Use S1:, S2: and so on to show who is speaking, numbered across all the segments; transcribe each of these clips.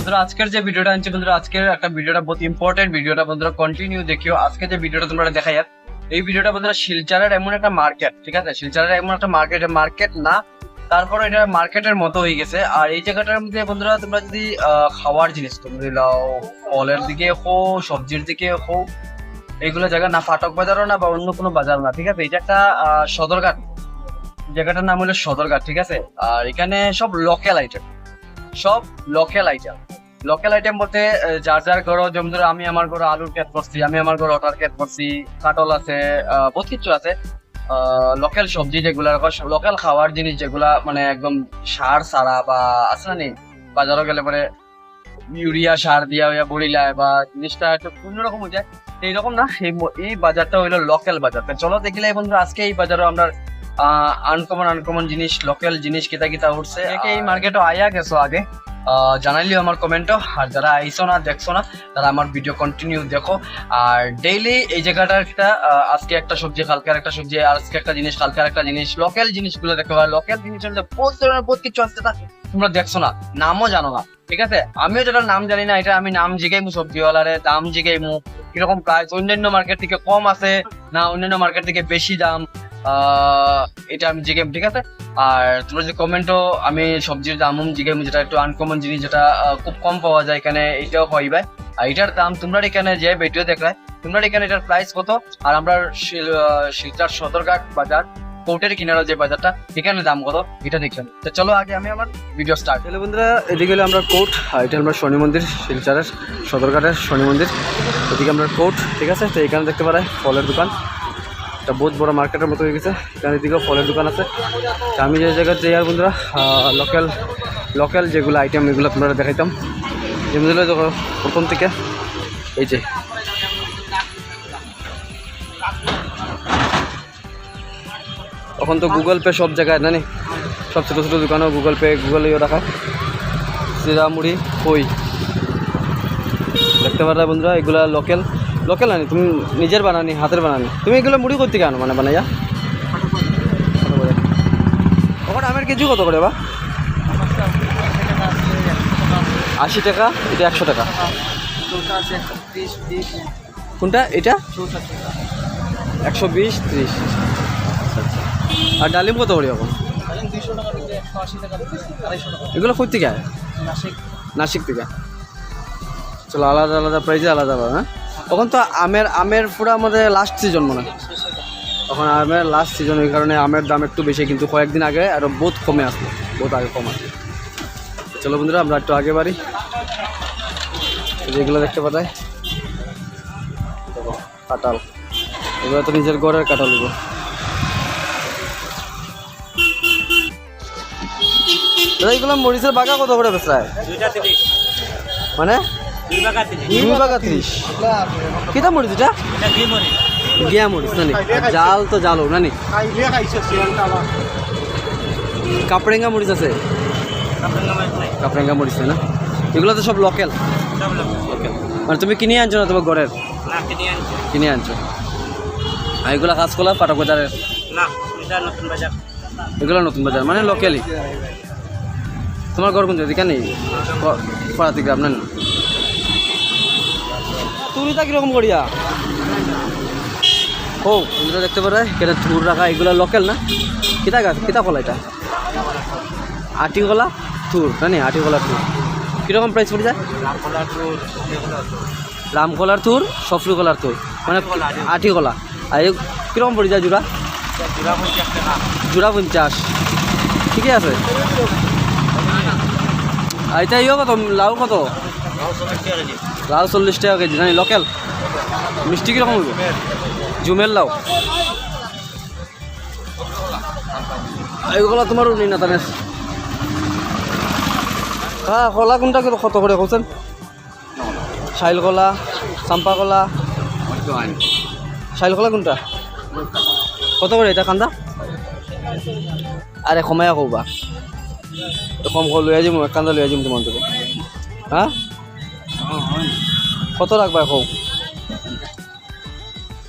S1: বন্ধুরা আজকের যে ভিডিওটা আনছি বন্ধুরা, আজকের একটা ভিডিওটা বহুত ইম্পর্টেন্ট ভিডিওটা বন্ধুরা কন্টিনিউ দেখিও। আজকে যে ভিডিওটা তোমরা দেখাই এই ভিডিওটা বন্ধুরা শিলচরের এমন একটা মার্কেট, ঠিক আছে, শিলচরের এমন একটা মার্কেট না, তারপরে এটা মার্কেটের মতো হয়ে গেছে। আর এই জায়গাটার মধ্যে বন্ধুরা তোমরা যদি খাওয়ার জিনিস তোমরা লাও, ফলের দিকে হো, সবজির দিকে হো, এইগুলো জায়গা না ফাটক বাজারও না বা অন্য কোনো বাজার না, ঠিক আছে। এটা একটা সদরঘাট, জায়গাটার নাম হলো সদরঘাট, ঠিক আছে। আর এখানে সব লোকাল আইটেম, সব লোকাল আইটেম বলতে যার যার ঘর, যেমন ধরো আমি আমার ঘরে আলুর ক্ষেত করছি, আমি আমার ঘরে ওটার ক্ষেত করছি, কাটল আছে, বহুত কিছু আছে। লোকাল সবজি যেগুলা, লোকাল খাওয়ার জিনিস যেগুলা মানে একদম সার সারা বা আছে না নেই, বাজারও গেলে পরে ইউরিয়া সার দিয়া বড়িলায় বা জিনিসটা একটু অন্যরকম হয়ে যায়, এইরকম না। এই বাজারটা হইলো লোকাল বাজার। চলো দেখিলে বন্ধুরা আজকে এই বাজারে আমরা আনকমন জিনিস, লোকাল জিনিস কিতা উঠছে। এই মার্কেটে আয়া গেছো আগে জানাইলিও আমার কমেন্টও, আর যারা আইসো না দেখছো না তারা আমার ভিডিও কন্টিনিউ দেখো। আর ডেইলি এই জায়গাটার একটা আজকে একটা সবজি, কালকে একটা সবজি, আজকে একটা জিনিস, কালকে একটা জিনিস, লোকাল জিনিসগুলো দেখো। লোকাল জিনিসের মধ্যে বহুত ধরনের বহুত কিছু আছে, তোমরা দেখছো না, নামও জানো না, ঠিক আছে। আমিও যেটা নাম জানি না, এটা আমি নাম জিগাইমু সবজিওয়ালারে, দাম জিগাইমু কিরকম প্রাইস, অন্যান্য মার্কেট থেকে কম আছে না অন্যান্য মার্কেট থেকে বেশি দাম, এটা আমি জিগাইম, ঠিক আছে। আর তোমরা যে কমেন্টও আমি সবজির দাম জিগাইমু, যেটা একটু আনকমন জিনিস, যেটা খুব কম পাওয়া যায় এখানে, এটাও পাইবে। আর এটার দাম তোমরা এখানে যে ভিডিও দেখায় তোমরা এখানে এটার প্রাইস কত, আর আমরা শিলচর সদরঘাট বাজার কোর্টের কিনারা যে বাজারটা, এখানে দাম কত এটা দেখলাম। তো চলো আগে আমি আমার ভিডিও স্টার্ট। তাহলে বন্ধুরা এদিকে হলো আমরা কোর্ট, এটা আমরা শনি মন্দির, শিলচরের সদরঘাটের শনি মন্দির, এদিকে আমরা কোর্ট, ঠিক আছে। তো এখানে দেখতে পারা ফলের দোকান, এটা বহুত বড় মার্কেটের মতো হয়ে গেছে। এখানে দিকেও ফলের দোকান আছে। তো আমি যে জায়গায় যাই আর বন্ধুরা লোকাল যেগুলো আইটেম এগুলো তোমরা দেখাইতাম। যেমন দেখো প্রথম থেকে এই যে এখন তো গুগল পে সব জায়গায় জানি, সব ছোটো ছোটো দোকানেও গুগল ইয়ে রাখা, চিরা মুড়ি কই দেখতে পারা বন্ধুরা। এগুলা লোকাল আনি, তুমি নিজের বানানি, হাতের বানানি। তুমি এগুলো মুড়ি করতে কেন মানে বানাইয়া? ওখানে আমের কেজি কত করে বা? 80 টাকা, এটা 100 টাকা। কোনটা এটা? 120, 30। আর ডালিম কত করে এখন? এগুলো কই থেকে? নাসিক থেকে। চলো আলাদা আলাদা প্রাইজে আলাদা পাবে। হ্যাঁ, তখন তো আমের পুরো আমাদের লাস্ট সিজন মনে হয়, তখন আমের লাস্ট সিজন, ওই কারণে আমের দাম একটু বেশি, কিন্তু কয়েকদিন আগে আরও বহুত কমে আসলো, বহুত আগে কম আসলো। চলো বন্ধুরা আমরা একটু আগে বাড়ি, যেগুলো দেখতে পাঠায় দেখো কাঁঠাল, এগুলো তো নিজের ঘরের কাঁঠাল। এইগুলো মরিচের বাগা কত করে বেচায়? মানে 2 টাকা 30। কিতা মরিচ এটা? গিয়া মরিচ নানি, জাল তো জালো নানি, কাপড়েঙ্গা মরিচ আছে, কাপড়েঙ্গা মরিচ না, এগুলো তো সব লোকাল। মানে তুমি কিনে আনছো না তোমার ঘরের? কিনে আনছো। আর এগুলো কাঁচকলা পাটক বাজারের? এগুলো নতুন বাজার, মানে লোকালই। তোমার ঘর কোন জায়গা নেই? পড়াতে গ্রাম না? তুরিটা কিরকম করিয়া? ও এগুলো দেখতে পারে এখানে থুর রাখা, এগুলো লোকাল না? কিতা গাছ, কিতা কলা এটা? আটি কলা থুর জানি, আটি কলার থুর কীরকম প্রাইস পড়ে যায়? রাম কলার থুর, সফরি কলার থুর, মানে আটি কলা। আর কীরকম পড়ে যায় জোড়া? জোড়া 50, ঠিকই আছে। আর এটা ইয়ে কত, লাউ কত? লাউ 40 টাকা কেজি জানি, লোকাল। মিষ্টি কীরকম হইব? জুমের লাউ এইগুলো তোমারও নেই না তাহলে? হ্যাঁ, কলা কোনটা কত করে বলছেন? শাইল কলা, চাম্পা কলা, শাইল কলা কোনটা কত করে এটা কান্দা? আরে কমাইয়া কবা, কম লৈ যাম, এক কান্দা লৈ যাম তোমার থেকে। হ্যাঁ কত রাখবা কৌ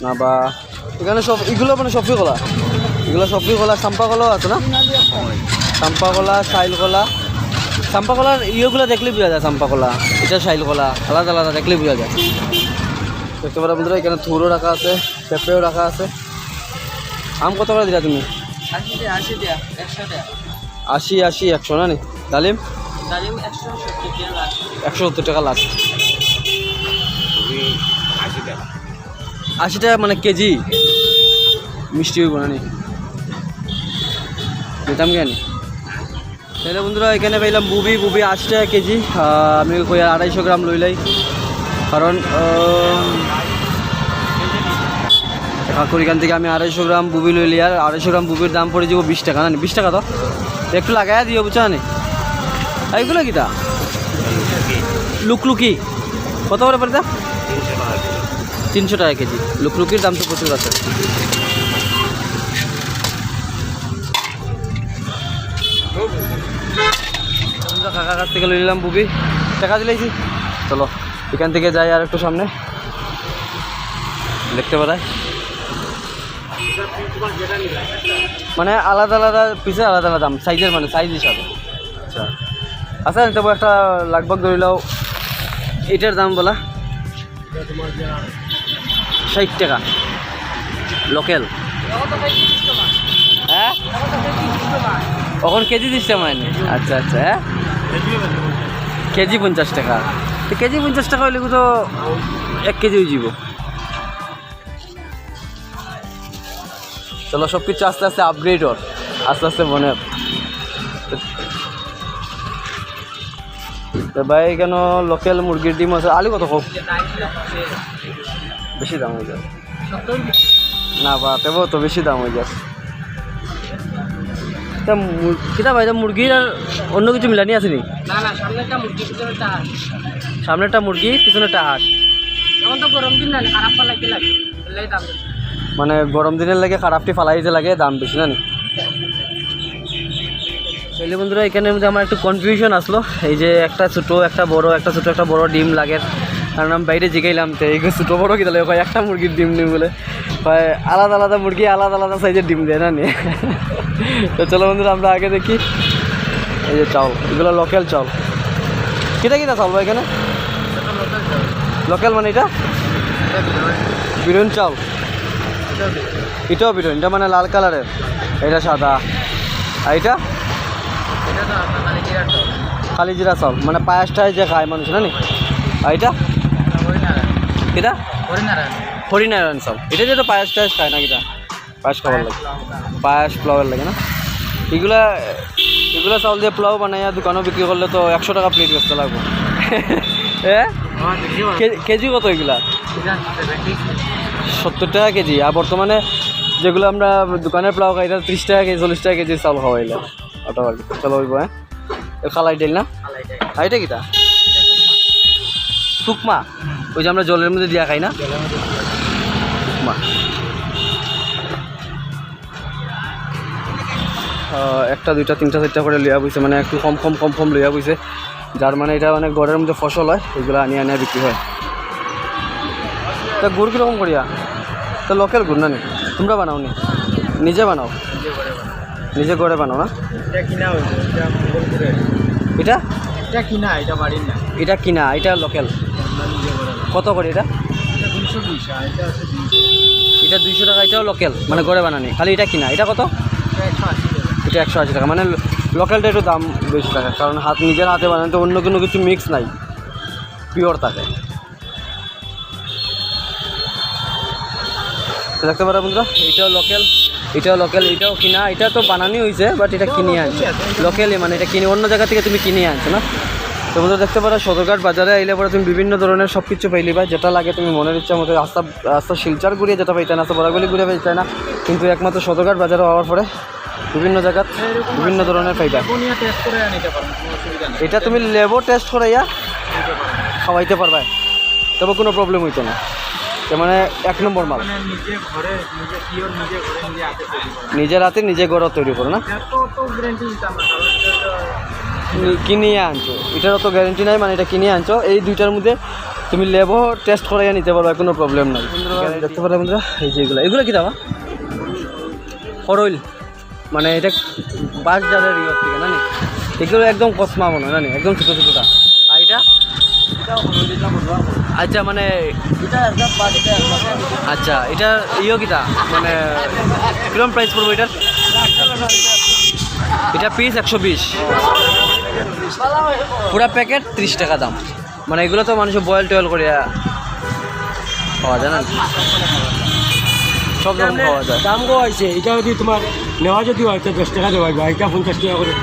S1: না বা? এখানে সব এগুলো মানে সবজি কলা, এগুলো সবজি কলা, চাম্পা কলাও আছে না? চাম্পা কলা, শাইল কলা,
S2: চাম্পা কলার ইয়েগুলো দেখলে বোঝা যায়, চাম্পা কলা এটা শাইল কলা আলাদা আলাদা দেখলে বোঝা যায়। দেখতে পারো বন্ধুরা এখানে থুরও রাখা আছে, পেঁপেও রাখা আছে। আম কত করে দিলা তুমি? 80 100 না নি? ডালিম 170 টাকা লাস্ট। 80 টাকা মানে কেজি মিষ্টি হইব না নি? নিতাম কেন তাহলে বন্ধুরা এখানে পাইলাম বুবি 80 টাকা কেজি। আমি কই 250 গ্রাম লইলাই, কারণ কাকুর এখান থেকে আমি 250 গ্রাম বুবি লইলি, আর 250 গ্রাম বুবির দাম পড়ে যাব 20 টাকা না নি? 20 টাকা তো একটু লাগাই দিও বুঝছো না নি? এইগুলো কিটা লুকলুকি কত করে পড়ে? 300 টাকা কেজি। লুকলুকির দাম তো প্রচুর আছে। কাকার কাছ থেকে লই নিলাম বুবি, টাকা দিলেছি। চলো এখান থেকে যাই আর একটু সামনে, দেখতে পারায় মানে আলাদা আলাদা পিসে আলাদা আলাদা দাম সাইজের, মানে সাইজ হিসাবে। আচ্ছা আচ্ছা তবু একটা লাগভাগ ধরিলাও এটার দাম বলা 60 টাকা লোকেল। হ্যাঁ এখন কেজি 30 টাকা মানে? আচ্ছা আচ্ছা, হ্যাঁ কেজি 50 টাকা। তো কেজি 50 টাকা হইলে তো 1 কেজি হয়ে যাব। চলো সব কিছু আস্তে আস্তে আপগ্রেড হর, আস্তে আস্তে মনে তো ভাই কেন লোকাল মুরগির ডিম আছে। আলু কত হোক? বেশি দাম হয়ে যায় না বা তেবো তো বেশি দাম হয়ে যায়। তা কিতা ভাই মুরগির আর অন্য কিছু মিলানি আছে নি? সামনেরটা মুরগি পিছনেরটা হাঁস। মানে গরম দিনের লাগে খারাপটি ফালাইতে লাগে, দাম বেশি না নি? তাহলে বন্ধুরা এখানের মধ্যে আমার একটু কনফিউশন আসলো, এই যে একটা ছোটো একটা বড়, একটা ছোটো একটা বড় ডিম লাগে। কারণ আমি বাইরে জিগাইলাম তো এই ছোটো বড়ো কি তাহলে একটা মুরগির ডিম নিই বলে, আলাদা আলাদা মুরগি আলাদা আলাদা সাইজের ডিম দেয় না নি? তো চলো বন্ধুরা আমরা আগে দেখি। এই যে চাউল, এগুলো লোকাল চাউল। কিটা কিটা চাউল ভাই এখানে? লোকাল মানে এটা বিরিয়ানি চাউল, এটাও বিরিয়ানি, এটা মানে লাল কালারের, এটা সাদা। আর এটা খালি জিরা চাউল, মানে পায়েসটায় যে খায় মানুষ না নি? আর এটা এটা হরিনারায়ণ চাউল। এটা যে তো পায়েস টায়েস খায় না, কিটা পায়েস খাবার লাগে, পায়েস পোলাওয়ের লাগে না? এগুলা এগুলা চাউল দিয়ে পোলাও বানাইয়া দোকানও বিক্রি করলে তো 100 টাকা প্লেট বেচতে লাগবে। হ্যাঁ কেজি কত এগুলা? 70 টাকা কেজি। আর বর্তমানে যেগুলো আমরা দোকানের পোলাও খাই এটা 30 টাকা কেজি 40 টাকা কেজি চাউল খাওয়াইলে ওটা আর কি। চলো হইব। হ্যাঁ খালাই ডাইল না? আর এটা কিটা? শুকমা, ওই যে আমরা জলের মধ্যে দিয়া খাই না? শুকমা। একটা দুইটা তিনটা চারটা করে লইয়া বইছে, মানে একটু কম কম কম কম লইয়া বইছে, যার মানে এটা মানে গড়ের মধ্যে ফসল হয়, এগুলো আনিয়ে আনিয়ে বিক্রি হয়। তা গুড় কীরকম করিয়া? তো লোকাল গুড় না নি? তোমরা বানাও নি? নিজে বানাও? নিজে গড়ে বানাও না? এটা এটা কিনা, এটা বাড়ির না। এটা কিনা, এটা লোকাল। কত করে এটা? এটা 200 টাকা। এটাও লোকাল মানে গড়ে বানানি, খালি এটা কিনা। এটা কত? এটা 180 টাকা। মানে লোকালটা একটু দাম বেশি থাকে, কারণ নিজের হাতে বানানো তো, অন্য কোনো কিছু মিক্স নাই, পিওর থাকে। দেখতে পারো বন্ধুরা এটাও লোকাল, এটাও লোকাল, এটাও কিনা। এটা তো বানানি হয়েছে বাট এটা কিনে আনছে লোকালি, মানে এটা কিনে অন্য জায়গা থেকে তুমি কিনে আনছো না। তো বন্ধুরা দেখতে পারো সদরঘাট বাজারে আইলে পরে তুমি বিভিন্ন ধরনের সব কিছু পাইলিবা, যেটা লাগে তুমি মনের ইচ্ছা মতো। আস্তা আস্তা শিলচার ঘুরিয়ে যেটা পাইতে না, আস্তা বরাগুলি ঘুরিয়ে পাইতে না, কিন্তু একমাত্র সদরঘাট বাজারে হওয়ার পরে বিভিন্ন জায়গাত বিভিন্ন ধরনের পাইবা। এটা তুমি লেবো টেস্ট করাইয়া খাওয়াইতে পারবা, তবে কোনো প্রবলেম হইতো না। মানে 1 নম্বর মাল, নিজের হাতে নিজে গড়া তৈরি করো না, কিনে আনছো। এটার অত গ্যারেন্টি নাই, মানে এটা কিনে আনছো। এই দুইটার মধ্যে তুমি লেবো টেস্ট করাইয়া নিতে পারবে, কোনো প্রবলেম নাই। দেখতে পারো বন্ধুরা এই যে এগুলো কি দাবা করইল, মানে এটা বাস যাদের ইয়ে থেকে না নি? এগুলো একদম কসমা মনে হয় না, একদম ছোটো ছোটোটা। আর এটা আচ্ছা মানে আচ্ছা এটা ইয়ে কিটা মানে কিরম প্রাইস পড়বো এটার? এটা পিস 120, পুরা প্যাকেট 30 টাকা দাম। মানে এগুলো তো মানুষ বয়েল টয়েল করে পাওয়া যায় না, সব রকম পাওয়া যায়।
S3: দাম গো হয়েছে এটা যদি তোমার নেওয়া যদি হয় তো 10 টাকা দেওয়া এটা 50 টাকা করে।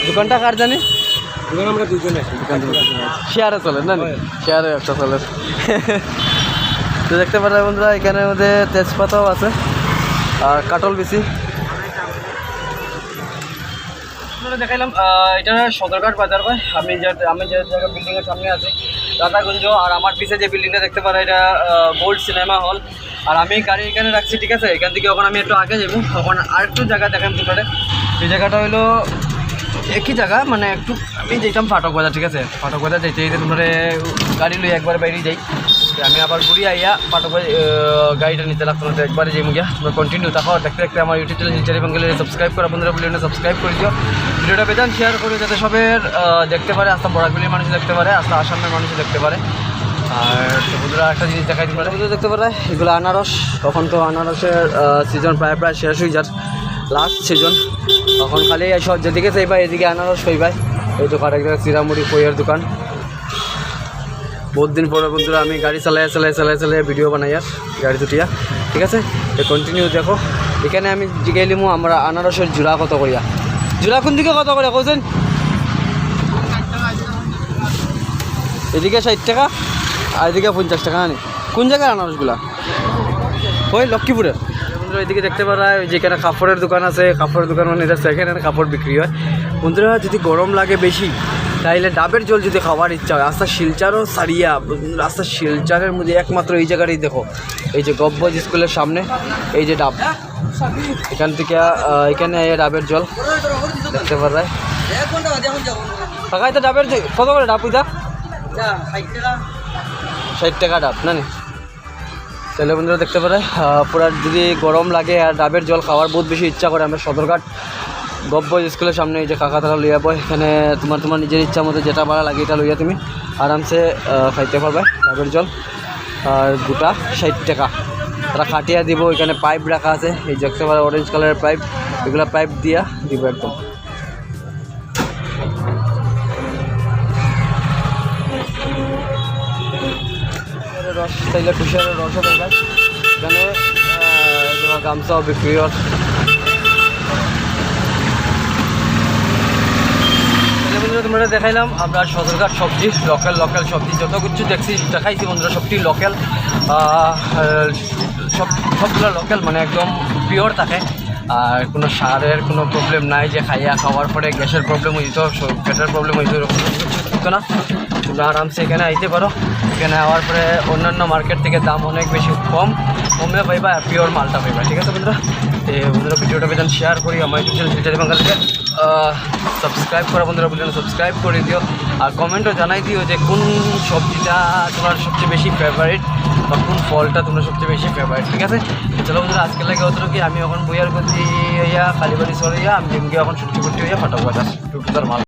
S2: দোকানটা কার জানি?
S3: এবার আমরা দুজন আছি
S2: শেয়ারে চলে না, শেয়ারে একটা চলে। তো দেখতে পারে বন্ধুরা এখানের মধ্যে তেজপাতাও আছে আর কাটল বেশি। দেখাইলাম এটা সদরঘাট বাজার ভাই। আমি যে জায়গা বিল্ডিংয়ের সামনে আছি রাধাগঞ্জ, আর আমার পিছে যে বিল্ডিংটা দেখতে পারো এটা গোল্ড সিনেমা হল। আর আমি গাড়ি এখানে রাখছি, ঠিক আছে? এখান থেকে যখন আমি একটু আগে যাবো তখন আরেকটু জায়গা দেখেন তোমরা। এই জায়গাটা হলো একই জায়গা, মানে একটু আমি যেতাম ফাটক বাজার, ঠিক আছে? ফাটক বাজার যাইতে যেতে তোমরা গাড়ি লই একবার বাইরে যাই, আমি আবার ঘুরিয়ে আইয়া ফাটক বাজার গাড়িটা নিতে লাগতো না, তো একবারে যাই মুগিয়া। তোমরা কন্টিনিউ দেখো, দেখতে দেখতে আমার ইউটিউব চ্যানেল শিলচর বাঙালি সাবস্ক্রাইব করা বন্ধুরা ভিডিওটা সাবস্ক্রাইব করে দিও, ভিডিওটা বেজান শেয়ার করে যাতে সবের দেখতে পারে, আস্তে বড়াগুলির মানুষ দেখতে পারে, আস্তে আসামের মানুষ দেখতে পারে। আর বন্ধুরা একটা জিনিস দেখাই তোমরা দেখতে পারে, এগুলো আনারস। তখন তো আনারসের সিজন প্রায় শেষ হয়ে যাচ্ছে, লাস্ট সিজন। তখন খালি সব যেদিকে চাইবা এদিকে আনারস পাইবাই। এই দোকান এক জায়গায় চিরামুড়ি কইয়ের দোকান। বহুত দিন পরে বন্ধুরা আমি গাড়ি চালাই ভিডিও বানাই আর গাড়ি দুটিয়া, ঠিক আছে? তো কন্টিনিউ দেখো। এখানে আমি জিগাইলিমু আমরা আনারসের জোড়া কত করিয়া, জোড়া কোন দিকে কত করিয়া কইছেন? এদিকে 60 টাকা আর এদিকে 50 টাকা। আনি কোন জায়গায় আনারসগুলা? ওই লক্ষ্মীপুরের। বন্ধুরা এদিকে দেখতে পারা যেখানে কাপড়ের দোকান আছে, কাপড়ের দোকান মানে এটা সেকেন্ড হ্যান্ড কাপড় বিক্রি হয়। বন্ধুরা যদি গরম লাগে বেশি তাইলে ডাবের জল যদি খাওয়ার ইচ্ছা হয়, রাস্তা শিলচারও সারিয়া, রাস্তা শিলচারের মধ্যে একমাত্র এই জায়গাটাই দেখো, এই যে গব্বজ স্কুলের সামনে এই যে ডাব, এখান থেকে এখানে ডাবের জল দেখতে পারায়। কাকাই তো ডাবের কত করে ডাব? ওইটা 60 টাকা ডাব না নি? তাহলে বন্ধুরা দেখতে পারে পুরা যদি গরম লাগে আর ডাবের জল খাওয়ার বহুত বেশি ইচ্ছা করে, আমরা সদরঘাট গব্বজ স্কুলের সামনে এই যে কাকা তারা লইয়া বয়, এখানে তোমার নিজের ইচ্ছা মতো যেটা ভালো লাগে এটা লইয়া তুমি আরামসে খাইতে পারবে ডাবের জল। আর গোটা 60 টাকা তারা কাটিয়া দিব। এখানে পাইপ রাখা আছে, এই যে দেখতে পারে অরেঞ্জ কালারের পাইপ, এগুলো পাইপ দিয়া দিব একদম। রস চাইলে কুশিয়ারের রসও পাইবা এখানে, তোমার গামছাও বিক্রি হয়। তোমরা দেখাইলাম আমরা সদরঘাট সবজি, লোকাল সবজি যত কিছু দেখছি দেখাইছি বন্ধুরা, সবটি লোকাল, সবগুলো লোকাল, মানে একদম পিওর থাকে। আর কোনো সারের কোনো প্রবলেম নাই যে খাওয়ার পরে গ্যাসের প্রবলেম হইত, পেটের প্রবলেম হইত, এরকম কিছু না। তোমরা আরামসে এখানে আইতে পারো। এখানে আওয়ার পরে অন্যান্য মার্কেট থেকে দাম অনেক বেশি কমে পাইবা, আর পিওর মালটা পাইবা, ঠিক আছে বন্ধুরা? তো বন্ধুরা ভিডিওটা বেতন শেয়ার করি, আমার ইউটিউব চ্যানেল শিলচর বাঙালিকে সাবস্ক্রাইব করা বন্ধুরা ভিডিওটা সাবস্ক্রাইব করে দিও, আর কমেন্টও জানাই দিও যে কোন সবজিটা তোমার সবচেয়ে বেশি ফেভারিট বা কোন ফলটা তোমার সবচেয়ে বেশি ফেভারিট, ঠিক আছে? চলো বন্ধুরা আজকে লাগে অত কি আমি এখন বইয়ার করছি ইয়া কালীবাড়ি সরে আমি এখন ছুটি হইয়া ফটাফট টুকটার মাল।